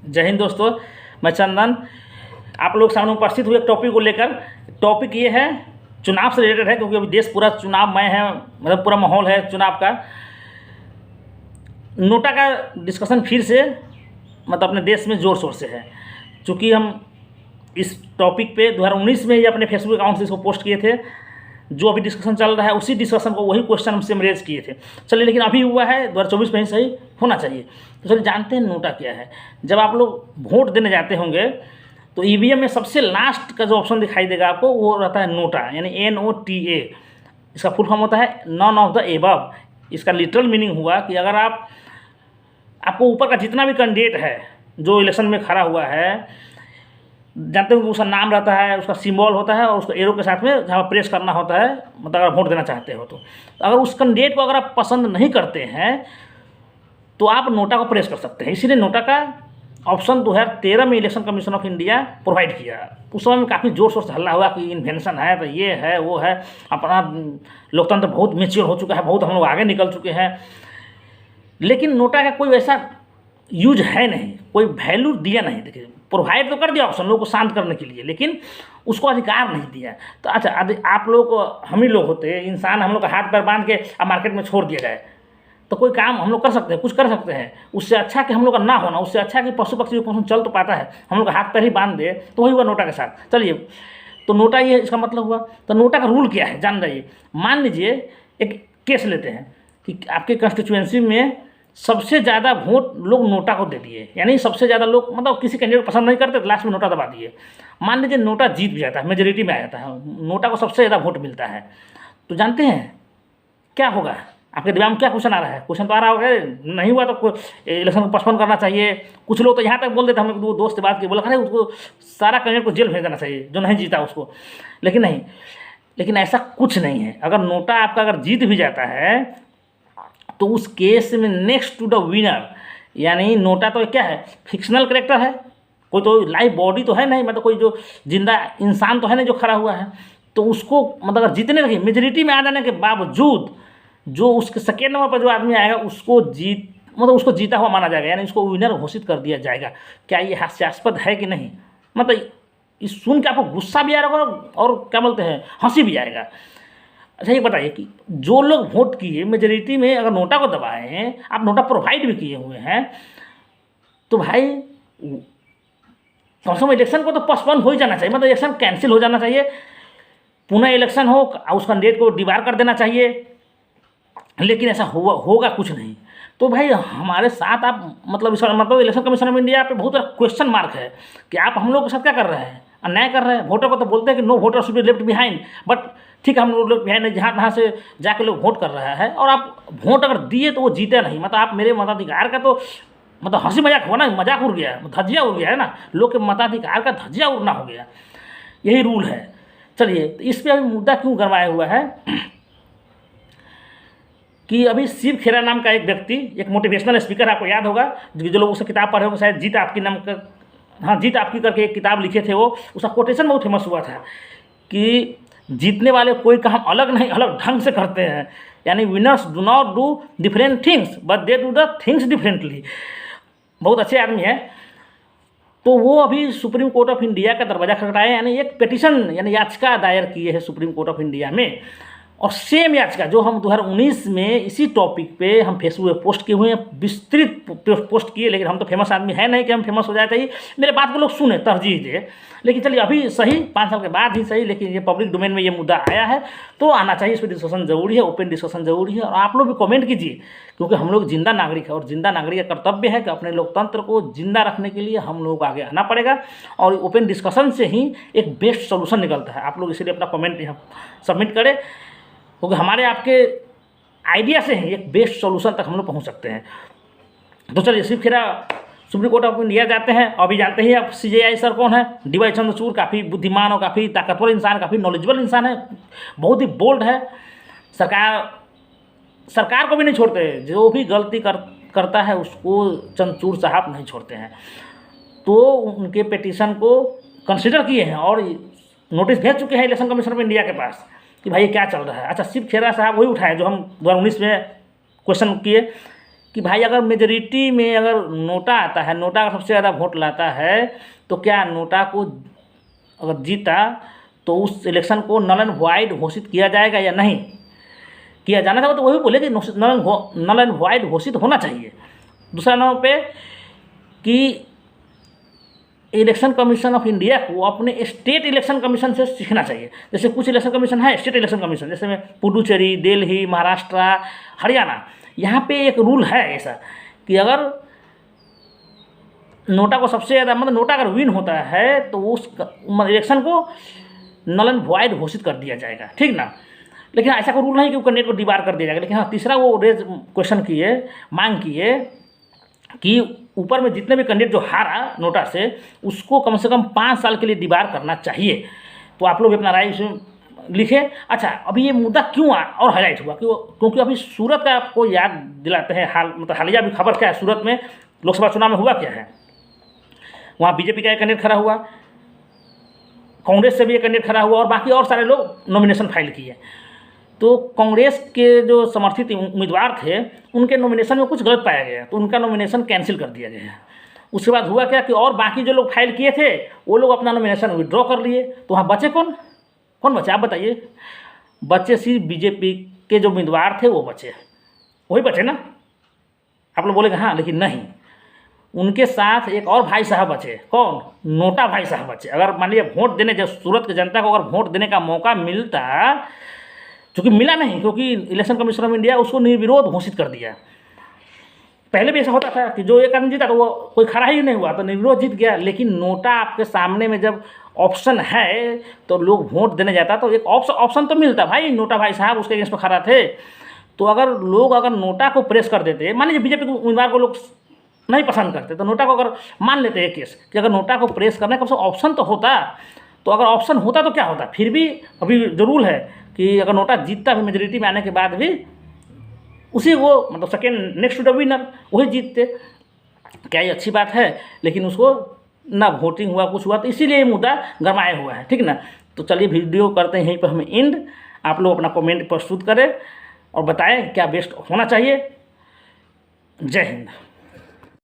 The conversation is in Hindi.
जय हिंद दोस्तों, मैं चंदन आप लोग सामने उपस्थित हुए एक टॉपिक को लेकर। टॉपिक ये है, चुनाव से रिलेटेड है, क्योंकि अभी देश पूरा चुनावमय है, मतलब पूरा माहौल है चुनाव का। नोटा का डिस्कशन फिर से मतलब अपने देश में ज़ोर शोर से है, चूँकि हम इस टॉपिक पे 2019 में ही अपने फेसबुक अकाउंट से इसको पोस्ट किए थे। जो अभी डिस्कशन चल रहा है उसी डिस्कशन को, वही क्वेश्चन हमसे हम रेज किए थे। चलिए, लेकिन अभी हुआ है 2024 में ही सही होना चाहिए। तो चलिए जानते हैं नोटा क्या है। जब आप लोग वोट देने जाते होंगे तो ईवीएम में सबसे लास्ट का जो ऑप्शन दिखाई देगा आपको, वो रहता है नोटा, यानी NOTA। इसका फुल फॉर्म होता है नॉन ऑफ द एबव। इसका लिटरल मीनिंग हुआ कि अगर आपको ऊपर का जितना भी कैंडिडेट है जो इलेक्शन में खड़ा हुआ है, जानते हो कि उसका नाम रहता है, उसका सिंबल होता है और उसको एरो के साथ में जहाँ प्रेस करना होता है, मतलब अगर वोट देना चाहते हो तो अगर उस कैंडिडेट को अगर आप पसंद नहीं करते हैं तो आप नोटा को प्रेस कर सकते हैं। इसीलिए नोटा का ऑप्शन 2013 में election commission of India provide किया। उस समय में काफ़ी जोर शोर से हल्ला हुआ कि इन्वेंशन है, तो ये है वो है, अपना लोकतंत्र बहुत मेच्योर हो चुका है, बहुत हम लोग आगे निकल चुके हैं। लेकिन नोटा का कोई वैसा यूज है नहीं, कोई वैल्यू दिया नहीं। देखिए, प्रोवाइड तो कर दिया ऑप्शन लोगों को शांत करने के लिए, लेकिन उसको अधिकार नहीं दिया। तो अच्छा, आप लोग, हम ही लोग होते हैं इंसान, हम लोग का हाथ पैर बांध के अब मार्केट में छोड़ दिया जाए तो कोई काम हम लोग कर सकते हैं, कुछ कर सकते हैं। उससे अच्छा कि हम लोग का ना होना, उससे अच्छा कि पशु पक्षी को चल तो पाता है, हम लोग का हाथ पैर ही बांध दे, तो वही हुआ नोटा के साथ। चलिए, तो नोटा ये इसका मतलब हुआ। तो नोटा का रूल क्या है जान जाइए। मान लीजिए एक केस लेते हैं कि आपके कंस्टिट्यूएंसी में सबसे ज़्यादा वोट लोग नोटा को दे दिए, यानी सबसे ज़्यादा लोग मतलब किसी कैंडिडेट को पसंद नहीं करते तो लास्ट में नोटा दबा दिए। मान लीजिए नोटा जीत भी जाता है, मेजोरिटी में आ जाता है, नोटा को सबसे ज़्यादा वोट मिलता है, तो जानते हैं क्या होगा? आपके दिमाग में क्या क्वेश्चन आ रहा है? क्वेश्चन तो आ रहा होगा, नहीं हुआ तो इलेक्शन को पोस्टपोन करना चाहिए। कुछ लोग तो यहाँ तक बोल देते, हम दो दोस्त बात की, बोला अरे उसको सारा कैंडिडेट को जेल भेज देना चाहिए जो नहीं जीता उसको। लेकिन नहीं, लेकिन ऐसा कुछ नहीं है। अगर नोटा आपका अगर जीत भी जाता है तो उस केस में नेक्स्ट टू द विनर, यानी नोटा तो क्या है, फिक्शनल कैरेक्टर है, कोई तो लाइव बॉडी तो है नहीं, मतलब कोई जो जिंदा इंसान तो है नहीं जो खड़ा हुआ है। तो उसको मतलब अगर जीतने लगे, मेजोरिटी में आ जाने के बावजूद जो उसके सेकेंड नंबर पर जो आदमी आएगा उसको उसको जीता हुआ माना जाएगा, यानी उसको विनर घोषित कर दिया जाएगा। क्या ये हास्यास्पद है कि नहीं? मतलब इस सुन के आपको गुस्सा भी आ रहा होगा और क्या बोलते हैं, हंसी भी आएगा। अच्छा, ये बताइए कि जो लोग वोट किए मेजोरिटी में अगर नोटा को दबाए हैं, आप नोटा प्रोवाइड भी किए हुए हैं, तो भाई कम से कम इलेक्शन को तो पोस्टपोन हो ही जाना चाहिए, मतलब इलेक्शन कैंसिल हो जाना चाहिए, पुनः इलेक्शन हो, उस कैंडिडेट को डिबार कर देना चाहिए। लेकिन ऐसा होगा कुछ नहीं। तो भाई हमारे साथ आप मतलब इसका मतलब इलेक्शन कमीशन ऑफ इंडिया पे बहुत क्वेश्चन मार्क है कि आप हम लोग के साथ क्या कर रहे हैं, अन्याय कर रहे हैं। वोटर को तो बोलते हैं कि no voter should be left behind, but ठीक है, हम लोग लेफ्ट बिहाइंड जहाँ तहाँ से जाके लोग वोट कर रहा है, और आप वोट अगर दिए तो वो जीते नहीं, मतलब आप मेरे मताधिकार का तो मतलब हंसी मजाक हुआ ना, मजाक उड़ गया, धज्जिया उड़ गया है ना, लोग के मताधिकार का धज्जिया उड़ना हो गया। यही रूल है। चलिए, तो इस पर अभी मुद्दा क्यों गरमाया हुआ है कि अभी शिव खेरा नाम का एक व्यक्ति, एक मोटिवेशनल स्पीकर, आपको याद होगा, जो लोग उसकी किताब पढ़े होंगे शायद, जीत आपकी नाम का, हाँ जीत आपकी करके एक किताब लिखे थे वो, उसका कोटेशन बहुत फेमस हुआ था कि जीतने वाले कोई काम अलग नहीं, अलग ढंग से करते हैं, यानी winners do not do different things but they do the things differently. बहुत अच्छे आदमी है। तो वो अभी सुप्रीम कोर्ट ऑफ इंडिया का दरवाजा खटखटाए, यानी एक पिटीशन यानी याचिका दायर किए है सुप्रीम कोर्ट ऑफ इंडिया में। और सेम याचिका जो हम 2019 में इसी टॉपिक पे हम फेसबुक पे पोस्ट किए हुए हैं, विस्तृत पोस्ट किए, लेकिन हम तो फेमस आदमी है नहीं कि हम फेमस हो जाए चाहिए, मेरे बात को लोग सुने, तरजीह दे। लेकिन चलिए, अभी सही 5 साल के बाद ही सही, लेकिन ये पब्लिक डोमेन में ये मुद्दा आया है तो आना चाहिए, इस पर डिस्कशन जरूरी है, ओपन डिस्कशन जरूरी है। और आप लोग भी कमेंट कीजिए, क्योंकि हम लोग जिंदा नागरिक है और जिंदा नागरिक का कर्तव्य है कि अपने लोकतंत्र को जिंदा रखने के लिए हम लोगों को आगे आना पड़ेगा, और ओपन डिस्कशन से ही एक बेस्ट सोल्यूशन निकलता है। आप लोग इसलिए अपना कमेंट यहाँ सबमिट करें, क्योंकि हमारे आपके आइडिया से ही एक बेस्ट सॉल्यूशन तक हम लोग पहुंच सकते हैं। तो चलिए, शिव खेरा सुप्रीम कोर्ट ऑफ इंडिया जाते हैं। अभी जानते ही आप CJI सर कौन है, DY चंद्रचूड़, काफ़ी बुद्धिमान और काफ़ी ताकतवर इंसान, काफ़ी नॉलेजेबल इंसान है, बहुत ही बोल्ड है। सरकार को भी नहीं छोड़ते, जो भी गलती करता है उसको चंद्रचूड़ साहब नहीं छोड़ते हैं। तो उनके पिटीशन को कंसिडर किए हैं और नोटिस भेज चुके हैं इलेक्शन कमीशन ऑफ इंडिया के पास कि भाई ये क्या चल रहा है। अच्छा, शिव खेरा साहब वही उठाए जो हम 2019 में क्वेश्चन किए कि भाई अगर मेजॉरिटी में अगर नोटा आता है, नोटा अगर सबसे ज़्यादा वोट लाता है, तो क्या नोटा को अगर जीता तो उस इलेक्शन को नल एंड वाइड घोषित किया जाएगा या नहीं किया जाना चाहिए? तो वही बोले कि नल एंड वाइड घोषित होना चाहिए। दूसरा नंबर पे कि इलेक्शन कमीशन ऑफ इंडिया को अपने स्टेट इलेक्शन कमीशन से सीखना चाहिए। जैसे कुछ इलेक्शन कमीशन है स्टेट इलेक्शन कमीशन, जैसे में पुडुचेरी, दिल्ली, महाराष्ट्र, हरियाणा, यहाँ पे एक रूल है ऐसा कि अगर नोटा को सबसे ज़्यादा मतलब नोटा अगर विन होता है तो उस इलेक्शन को नल एंड वॉइड घोषित कर दिया जाएगा, ठीक ना। लेकिन ऐसा कोई रूल नहीं कि वो कैंडिडेट को डिबार कर दिया जाएगा। लेकिन हाँ, तीसरा वो रेज क्वेश्चन किए, मांग किए कि ऊपर में जितने भी कैंडिडेट जो हारा नोटा से, उसको कम से कम 5 साल के लिए डिबार करना चाहिए। तो आप लोग भी अपना राय इसमें लिखे। अच्छा, अभी ये मुद्दा क्यों और हाईलाइट हुआ? क्योंकि अभी सूरत का आपको याद दिलाते हैं, हालिया भी खबर क्या है, सूरत में लोकसभा चुनाव में हुआ क्या है। वहाँ बीजेपी का एक कैंडिडेट खड़ा हुआ, कांग्रेस से भी एक कैंडिडेट खड़ा हुआ और बाकी और सारे लोग नॉमिनेशन फाइल किए। तो कांग्रेस के जो समर्थित उम्मीदवार थे उनके नॉमिनेशन में कुछ गलत पाया गया, तो उनका नॉमिनेशन कैंसिल कर दिया गया। उसके बाद हुआ क्या कि और बाकी जो लोग फाइल किए थे वो लोग अपना नॉमिनेशन विड्रॉ कर लिए। तो वहाँ बचे कौन बचे आप बताइए? बचे सिर्फ बीजेपी के जो उम्मीदवार थे वो बचे, वही बचे ना। आप लोग बोलेंगे हाँ, लेकिन नहीं, उनके साथ एक और भाई साहब बचे। कौन? नोटा भाई साहब बचे। अगर मान लीजिए वोट देने, जब सूरत की जनता को अगर वोट देने का मौका मिलता, चूँकि मिला नहीं क्योंकि इलेक्शन कमीशन ऑफ इंडिया उसको निर्विरोध घोषित कर दिया। पहले भी ऐसा होता था कि जो एक आदमी जीता तो वो कोई खड़ा ही नहीं हुआ तो निर्विरोध जीत गया। लेकिन नोटा आपके सामने में जब ऑप्शन है तो लोग वोट देने जाता तो एक ऑप्शन तो मिलता, भाई नोटा भाई साहब उसके अगेंस्ट में खड़ा थे। तो अगर नोटा को प्रेस कर देते, मान लीजिए बीजेपी के उम्मीदवार को लोग नहीं पसंद करते तो नोटा को अगर मान लेते हैं केस कि अगर नोटा को प्रेस करने का ऑप्शन तो होता, तो अगर ऑप्शन होता तो क्या होता? फिर भी अभी जो रूल है कि अगर नोटा जीतता भी मेजोरिटी में आने के बाद भी उसी वो मतलब second next to the winner वही जीतते। क्या ये अच्छी बात है? लेकिन उसको ना वोटिंग हुआ कुछ हुआ, तो इसीलिए ये मुद्दा गरमाया हुआ है, ठीक ना। तो चलिए वीडियो करते हैं यहीं पर हम एंड। आप लोग अपना कमेंट प्रस्तुत करें और बताएं क्या बेस्ट होना चाहिए। जय हिंद।